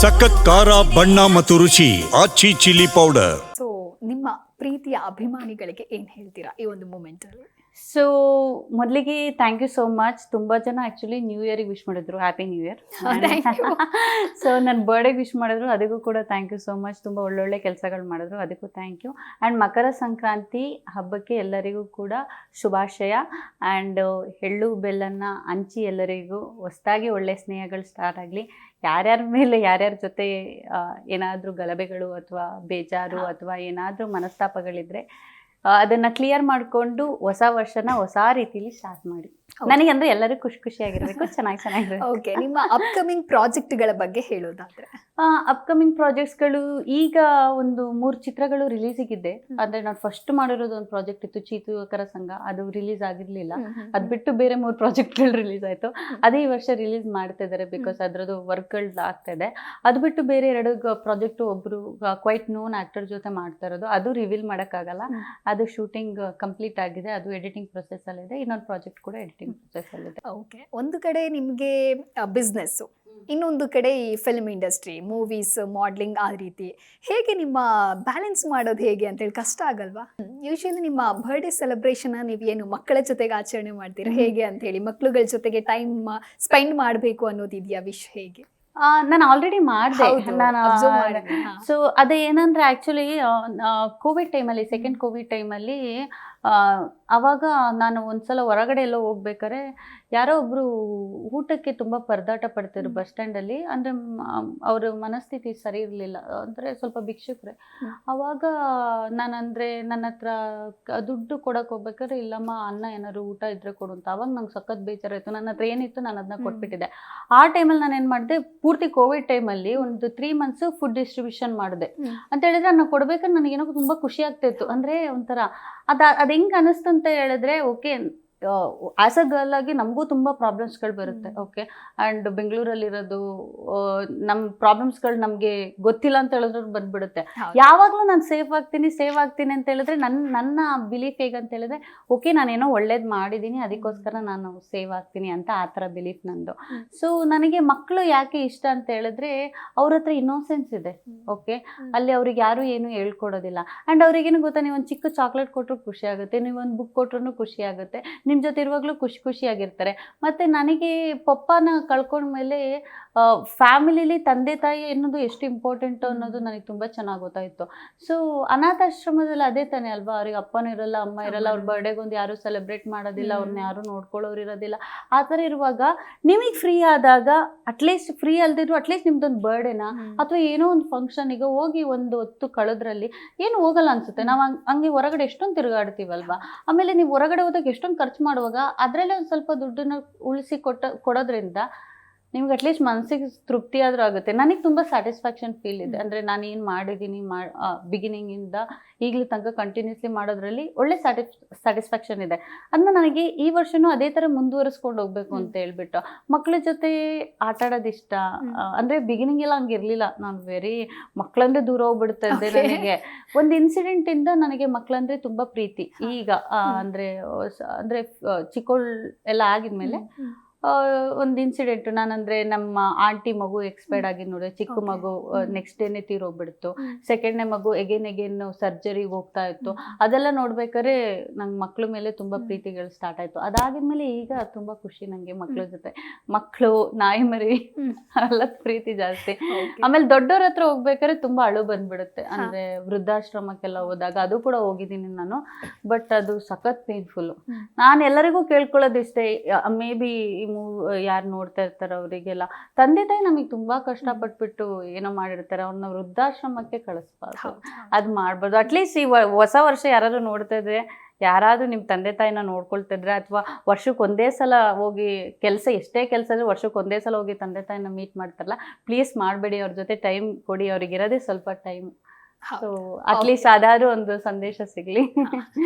ಸಖತ್ ಖಾರ ಬಣ್ಣ ಮತ್ತು ರುಚಿ ಆಚಿ ಚಿಲ್ಲಿ ಪೌಡರ್. ಸೊ ನಿಮ್ಮ ಪ್ರೀತಿಯ ಅಭಿಮಾನಿಗಳಿಗೆ ಏನು ಹೇಳ್ತೀರಾ ಈ ಒಂದು ಮೂಮೆಂಟ್ ಅಲ್ಲಿ? ಸೊ ಮೊದಲಿಗೆ ಥ್ಯಾಂಕ್ ಯು ಸೋ ಮಚ್. ತುಂಬ ಜನ ಆ್ಯಕ್ಚುಲಿ ನ್ಯೂ ಇಯರಿಗೆ ವಿಶ್ ಮಾಡಿದ್ರು, ಹ್ಯಾಪಿ ನ್ಯೂ ಇಯರ್. ಸೊ ನನ್ನ ಬರ್ಡೇಗೆ ವಿಶ್ ಮಾಡಿದ್ರು, ಅದಕ್ಕೂ ಕೂಡ ಥ್ಯಾಂಕ್ ಯು ಸೋ ಮಚ್. ತುಂಬ ಒಳ್ಳೊಳ್ಳೆ ಕೆಲಸಗಳು ಮಾಡಿದ್ರು, ಅದಕ್ಕೂ ಥ್ಯಾಂಕ್ ಯು. ಆ್ಯಂಡ್ ಮಕರ ಸಂಕ್ರಾಂತಿ ಹಬ್ಬಕ್ಕೆ ಎಲ್ಲರಿಗೂ ಕೂಡ ಶುಭಾಶಯ. ಆ್ಯಂಡ್ ಎಳ್ಳು ಬೆಲ್ಲನ ಹಂಚಿ ಎಲ್ಲರಿಗೂ ಹೊಸದಾಗಿ ಒಳ್ಳೆ ಸ್ನೇಹಗಳು ಸ್ಟಾರ್ಟ್ ಆಗಲಿ. ಯಾರ್ಯಾರ ಮೇಲೆ ಯಾರ್ಯಾರ ಜೊತೆ ಏನಾದರೂ ಗಲಭೆಗಳು ಅಥವಾ ಬೇಜಾರು ಅಥವಾ ಏನಾದರೂ ಮನಸ್ತಾಪಗಳಿದ್ರೆ ಅದನ್ನು ಕ್ಲಿಯರ್ ಮಾಡಿಕೊಂಡು ಹೊಸ ವರ್ಷನ ಹೊಸ ರೀತಿಲಿ ಸ್ಟಾರ್ಟ್ ಮಾಡಿ. ನನಗಂದ್ರೆ ಎಲ್ಲರೂ ಖುಷಿಯಾಗಿರಬೇಕು, ಚೆನ್ನಾಗಿರಬೇಕು. ಓಕೆ, ನಿಮ್ಮ ಅಪ್ಕಮಿಂಗ್ ಪ್ರಾಜೆಕ್ಟ್ಗಳ ಬಗ್ಗೆ ಹೇಳೋದಾದ್ರೆ? ಅಪ್ಕಮಿಂಗ್ ಪ್ರಾಜೆಕ್ಟ್ಸ್ಗಳು ಈಗ ಒಂದು 3 ಚಿತ್ರಗಳು ರಿಲೀಸಿಗಿದೆ. ಅಂದರೆ ನಾನು ಫಸ್ಟ್ ಮಾಡಿರೋದು ಒಂದು ಪ್ರಾಜೆಕ್ಟ್ ಇತ್ತು, ಚೀತು ಯುವಕರ ಸಂಘ, ಅದು ರಿಲೀಸ್ ಆಗಿರಲಿಲ್ಲ. ಅದು ಬಿಟ್ಟು ಬೇರೆ 3 ಪ್ರಾಜೆಕ್ಟ್ಗಳು ರಿಲೀಸ್ ಆಯಿತು. ಅದೇ ಈ ವರ್ಷ ರಿಲೀಸ್ ಮಾಡ್ತಾ ಇದ್ದಾರೆ, ಬಿಕಾಸ್ ಅದರದ್ದು ವರ್ಕ್ಗಳು ಆಗ್ತಾ ಇದೆ. ಅದು ಬಿಟ್ಟು ಬೇರೆ 2 ಪ್ರಾಜೆಕ್ಟು ಒಬ್ಬರು ಕ್ವೈಟ್ ನೋನ್ ಆ್ಯಕ್ಟರ್ ಜೊತೆ ಮಾಡ್ತಾ ಇರೋದು, ಅದು ರಿವೀಲ್ ಮಾಡೋಕ್ಕಾಗಲ್ಲ. ಅದು ಶೂಟಿಂಗ್ ಕಂಪ್ಲೀಟ್ ಆಗಿದೆ, ಅದು ಎಡಿಟಿಂಗ್ ಪ್ರೊಸೆಸ್ಸಲ್ಲಿದೆ. ಇನ್ನೊಂದು ಪ್ರಾಜೆಕ್ಟ್ ಕೂಡ ಎಡಿಟಿಂಗ್ ಪ್ರೊಸೆಸ್ಸಲ್ಲಿದೆ. ಓಕೆ, ಒಂದು ಕಡೆ ನಿಮಗೆ ಬಿಸ್ನೆಸ್ಸು, ಇನ್ನೊಂದು ಕಡೆ ಈ ಫಿಲ್ಮ್ ಇಂಡಸ್ಟ್ರಿ, ಮೂವೀಸ್, ಮಾಡ್ಲಿಂಗ್, ಆ ರೀತಿ ಹೇಗೆ ನಿಮ್ಮ ಬ್ಯಾಲೆನ್ಸ್ ಮಾಡೋದು ಹೇಗೆ ಅಂತೇಳಿ ಕಷ್ಟ ಆಗಲ್ವಾ? ಯೂಶಲಿ ನಿಮ್ಮ ಬರ್ಡೇ ಸೆಲೆಬ್ರೇಷನ್ ನೀವು ಏನು ಮಕ್ಕಳ ಜೊತೆಗೆ ಆಚರಣೆ ಮಾಡ್ತೀರಾ ಹೇಗೆ ಅಂತ ಹೇಳಿ, ಮಕ್ಕಳುಗಳ ಜೊತೆಗೆ ಟೈಮ್ ಸ್ಪೆಂಡ್ ಮಾಡಬೇಕು ಅನ್ನೋದಿದೆಯಾ ವಿಶ್ ಹೇಗೆ? ನಾನು ಆಲ್ರೆಡಿ ಮಾಡಿದೆ. ಸೊ ಅದೇ ಏನಂದ್ರೆ ಆ್ಯಕ್ಚುಲಿ ಕೋವಿಡ್ ಟೈಮಲ್ಲಿ, ಸೆಕೆಂಡ್ ಕೋವಿಡ್ ಟೈಮಲ್ಲಿ ಆವಾಗ ನಾನು ಒಂದ್ಸಲ ಹೊರಗಡೆ ಎಲ್ಲೋ ಹೋಗ್ಬೇಕಾದ್ರೆ ಯಾರೋ ಒಬ್ಬರು ಊಟಕ್ಕೆ ತುಂಬ ಪರದಾಟ ಪಡ್ತಿದ್ರು ಬಸ್ ಸ್ಟ್ಯಾಂಡಲ್ಲಿ. ಅಂದರೆ ಅವ್ರ ಮನಸ್ಥಿತಿ ಸರಿ ಇರಲಿಲ್ಲ, ಅಂದರೆ ಸ್ವಲ್ಪ ಭಿಕ್ಷುಕ್ರೆ. ಆವಾಗ ನಾನಂದರೆ ನನ್ನ ಹತ್ರ ದುಡ್ಡು ಕೊಡೋಕೆ ಹೋಗ್ಬೇಕಾದ್ರೆ, ಇಲ್ಲಮ್ಮ ಅನ್ನ ಏನಾದ್ರು ಊಟ ಇದ್ರೆ ಕೊಡು ಅಂತ. ಆವಾಗ ನಂಗೆ ಸಖತ್ ಬೇಜಾರಾಯಿತು. ನನ್ನ ಹತ್ರ ಏನಿತ್ತು ನಾನು ಅದನ್ನ ಕೊಟ್ಬಿಟ್ಟಿದ್ದೆ. ಆ ಟೈಮಲ್ಲಿ ನಾನು ಏನು ಮಾಡಿದೆ, ಪೂರ್ತಿ ಕೋವಿಡ್ ಟೈಮಲ್ಲಿ ಒಂದು 3 months ಫುಡ್ ಡಿಸ್ಟ್ರಿಬ್ಯೂಷನ್ ಮಾಡಿದೆ. ಅಂತ ಹೇಳಿದ್ರೆ ನಾನು ಕೊಡ್ಬೇಕಾದ್ರೆ ನನಗೇನೋ ತುಂಬ ಖುಷಿ ಆಗ್ತಾಯಿತ್ತು. ಅಂದರೆ ಒಂಥರ ಅದು ಹೆಂಗೆ ಅನ್ನಿಸ್ತು ಅಂತ ಹೇಳಿದ್ರೆ, ಓಕೆ ಆ್ಯಸ್ ಅ ಗರ್ಲ್ ಆಗಿ ನಮಗೂ ತುಂಬ ಪ್ರಾಬ್ಲಮ್ಸ್ಗಳು ಬರುತ್ತೆ. ಓಕೆ, ಆ್ಯಂಡ್ ಬೆಂಗಳೂರಲ್ಲಿರೋದು ನಮ್ಮ ಪ್ರಾಬ್ಲಮ್ಸ್ಗಳು ನಮಗೆ ಗೊತ್ತಿಲ್ಲ ಅಂತ ಹೇಳಿದ್ರು ಬಂದ್ಬಿಡುತ್ತೆ. ಯಾವಾಗಲೂ ನಾನು ಸೇವ್ ಆಗ್ತೀನಿ ಅಂತ ಹೇಳಿದ್ರೆ ನನ್ನ ಬಿಲೀಫ್ ಹೇಗಂತ ಹೇಳಿದ್ರೆ, ಓಕೆ ನಾನೇನೋ ಒಳ್ಳೇದು ಮಾಡಿದ್ದೀನಿ, ಅದಕ್ಕೋಸ್ಕರ ನಾನು ಸೇವ್ ಆಗ್ತೀನಿ ಅಂತ, ಆ ಥರ ಬಿಲೀಫ್ ನಂದು. ಸೊ ನನಗೆ ಮಕ್ಕಳು ಯಾಕೆ ಇಷ್ಟ ಅಂತ ಹೇಳಿದ್ರೆ, ಅವ್ರ ಹತ್ರ ಇನ್ನೋಸೆನ್ಸ್ ಇದೆ. ಓಕೆ, ಅಲ್ಲಿ ಅವ್ರಿಗೆ ಯಾರು ಏನು ಹೇಳ್ಕೊಡೋದಿಲ್ಲ. ಆ್ಯಂಡ್ ಅವ್ರಿಗೇನು ಗೊತ್ತಾ, ನೀವೊಂದು ಚಿಕ್ಕ ಚಾಕ್ಲೇಟ್ ಕೊಟ್ಟರು ಖುಷಿ ಆಗುತ್ತೆ, ನೀವೊಂದು ಬುಕ್ ಕೊಟ್ರು ಖುಷಿ ಆಗುತ್ತೆ, ನಿಮ್ಮ ಜೊತೆ ಇರುವಾಗಲೂ ಖುಷಿಯಾಗಿರ್ತಾರೆ. ಮತ್ತು ನನಗೆ ಪಪ್ಪನ ಕಳ್ಕೊಂಡ್ಮೇಲೆ ಫ್ಯಾಮಿಲಿಲಿ ತಂದೆ ತಾಯಿ ಅನ್ನೋದು ಎಷ್ಟು ಇಂಪಾರ್ಟೆಂಟು ಅನ್ನೋದು ನನಗೆ ತುಂಬ ಚೆನ್ನಾಗಿ ಗೊತ್ತಾಯಿತು. ಸೊ ಅನಾಥಾಶ್ರಮದಲ್ಲಿ ಅದೇ ತಾನೇ ಅಲ್ವಾ, ಅವ್ರಿಗೆ ಅಪ್ಪನೂ ಇರಲ್ಲ, ಅಮ್ಮ ಇರಲ್ಲ, ಅವ್ರ ಬರ್ಡೇಗೊಂದು ಯಾರೂ ಸೆಲೆಬ್ರೇಟ್ ಮಾಡೋದಿಲ್ಲ, ಅವ್ರನ್ನ ಯಾರೂ ನೋಡ್ಕೊಳ್ಳೋರು ಇರೋದಿಲ್ಲ. ಆ ಥರ ಇರುವಾಗ ನಿಮಗೆ ಫ್ರೀ ಆದಾಗ, ಅಟ್ಲೀಸ್ಟ್ ಫ್ರೀ ಅಲ್ದಿದ್ರು ಅಟ್ಲೀಸ್ಟ್ ನಿಮ್ದೊಂದು ಬರ್ಡೇನ ಅಥವಾ ಏನೋ ಒಂದು ಫಂಕ್ಷನಿಗೆ ಹೋಗಿ ಒಂದು ಹೊತ್ತು ಕಳೆದ್ರಲ್ಲಿ ಏನು ಹೋಗಲ್ಲ ಅನ್ಸುತ್ತೆ. ನಾವು ಹಂಗೆ ಹೊರಗಡೆ ಎಷ್ಟೊಂದು ತಿರುಗಾಡ್ತೀವಲ್ವಾ. ಆಮೇಲೆ ನೀವು ಹೊರಗಡೆ ಹೋದಾಗ ಎಷ್ಟೊಂದು ಖರ್ಚು ಮಾಡುವಾಗ ಅದರಲ್ಲೇ ಒಂದು ಸ್ವಲ್ಪ ದುಡ್ಡನ್ನು ಉಳಿಸಿ ಕೊಡೋದ್ರಿಂದ ನಿಮ್ಗೆ ಅಟ್ಲೀಸ್ಟ್ ಮನಸ್ಸಿಗೆ ತೃಪ್ತಿ ಆದರೂ ಆಗುತ್ತೆ. ನನಗೆ ತುಂಬ ಸ್ಯಾಟಿಸ್ಫ್ಯಾಕ್ಷನ್ ಫೀಲ್ ಇದೆ. ಅಂದರೆ ನಾನು ಏನು ಮಾಡಿದ್ದೀನಿ, ಬಿಗಿನಿಂಗಿಂದ ಈಗಲೂ ತನಕ ಕಂಟಿನ್ಯೂಸ್ಲಿ ಮಾಡೋದ್ರಲ್ಲಿ ಒಳ್ಳೆ ಸ್ಯಾಟಿಸ್ಫ್ಯಾಕ್ಷನ್ ಇದೆ. ಅದನ್ನ ನನಗೆ ಈ ವರ್ಷವೂ ಅದೇ ಥರ ಮುಂದುವರಿಸ್ಕೊಂಡು ಹೋಗ್ಬೇಕು ಅಂತ ಹೇಳ್ಬಿಟ್ಟು, ಮಕ್ಕಳ ಜೊತೆ ಆಟ ಆಡೋದು ಇಷ್ಟ. ಅಂದರೆ ಬಿಗಿನಿಂಗ್ ಎಲ್ಲ ಹಂಗೆ ಇರಲಿಲ್ಲ, ನಾನು ಮಕ್ಕಳಂದ್ರೆ ದೂರ ಹೋಗ್ಬಿಡ್ತಾ ಇದ್ದೆ. ನನಗೆ ಒಂದು ಇನ್ಸಿಡೆಂಟಿಂದ ನನಗೆ ಮಕ್ಕಳಂದ್ರೆ ತುಂಬ ಪ್ರೀತಿ. ಈಗ ಅಂದರೆ ಚಿಕ್ಕವಳು ಎಲ್ಲ ಆಗಿದ್ಮೇಲೆ ಒಂದು ಇನ್ಸಿಡೆಂಟು, ನಾನಂದರೆ ನಮ್ಮ ಆಂಟಿ ಮಗು ಎಕ್ಸ್ಪೈರ್ಡ್ ಆಗಿದ್ದು ನೋಡಿ, ಚಿಕ್ಕ ಮಗು ನೆಕ್ಸ್ಟ್ ಡೇನೇ ತೀರೋಗ್ಬಿಡ್ತು. ಸೆಕೆಂಡ್ನೇ ಮಗು ಎಗೇನ್ ಸರ್ಜರಿಗೆ ಹೋಗ್ತಾ ಇತ್ತು. ಅದೆಲ್ಲ ನೋಡ್ಬೇಕಾದ್ರೆ ನಂಗೆ ಮಕ್ಳ ಮೇಲೆ ತುಂಬ ಪ್ರೀತಿಗಳು ಸ್ಟಾರ್ಟ್ ಆಯಿತು. ಅದಾಗಿದ್ಮೇಲೆ ಈಗ ತುಂಬ ಖುಷಿ ನನಗೆ ಮಕ್ಳ ಜೊತೆ. ಮಕ್ಕಳು, ನಾಯಿ ಮರಿ ಎಲ್ಲ ಪ್ರೀತಿ ಜಾಸ್ತಿ. ಆಮೇಲೆ ದೊಡ್ಡವ್ರ ಹತ್ರ ಹೋಗ್ಬೇಕಾದ್ರೆ ತುಂಬ ಅಳು ಬಂದ್ಬಿಡುತ್ತೆ. ಅಂದರೆ ವೃದ್ಧಾಶ್ರಮಕ್ಕೆಲ್ಲ ಹೋದಾಗ, ಅದು ಕೂಡ ಹೋಗಿದ್ದೀನಿ ನಾನು, ಬಟ್ ಅದು ಸಖತ್ ಪೇನ್ಫುಲ್ಲು. ನಾನು ಎಲ್ಲರಿಗೂ ಕೇಳ್ಕೊಳ್ಳೋದಿಷ್ಟೇ, ಮೇ ಬಿ ಯಾರು ನೋಡ್ತಾ ಇರ್ತಾರೆ ಅವರಿಗೆಲ್ಲ, ತಂದೆ ತಾಯಿ ನಮಗೆ ತುಂಬಾ ಕಷ್ಟಪಟ್ಬಿಟ್ಟು ಏನೋ ಮಾಡಿರ್ತಾರೆ, ಅವ್ರನ್ನ ವೃದ್ಧಾಶ್ರಮಕ್ಕೆ ಕಳಿಸ್ಬಾರ್ದು, ಅದು ಮಾಡ್ಬಾರ್ದು. ಅಟ್ಲೀಸ್ಟ್ ಈ ಹೊಸ ವರ್ಷ ಯಾರಾದ್ರೂ ನೋಡ್ತಾ ಇದ್ರೆ, ಯಾರಾದ್ರೂ ನಿಮ್ಮ ತಂದೆ ತಾಯಿನ ನೋಡ್ಕೊಳ್ತಿದ್ರೆ, ಅಥವಾ ವರ್ಷಕ್ಕೆ ಒಂದೇ ಸಲ ಹೋಗಿ ಎಷ್ಟೇ ಕೆಲಸ ಇದ್ರೆ ವರ್ಷಕ್ಕೆ ಒಂದೇ ಸಲ ಹೋಗಿ ತಂದೆ ತಾಯಿನ ಮೀಟ್ ಮಾಡ್ತಾರಲ್ಲ, ಪ್ಲೀಸ್ ಮಾಡಬೇಡಿ, ಅವ್ರ ಜೊತೆ ಟೈಮ್ ಕೊಡಿ, ಅವ್ರಿಗೆ ಇರೋದೇ ಸ್ವಲ್ಪ ಟೈಮ್. ಸೊ ಅಟ್ಲೀಸ್ಟ್ ಅದಾದ್ರೂ ಒಂದು ಸಂದೇಶ ಸಿಗಲಿ.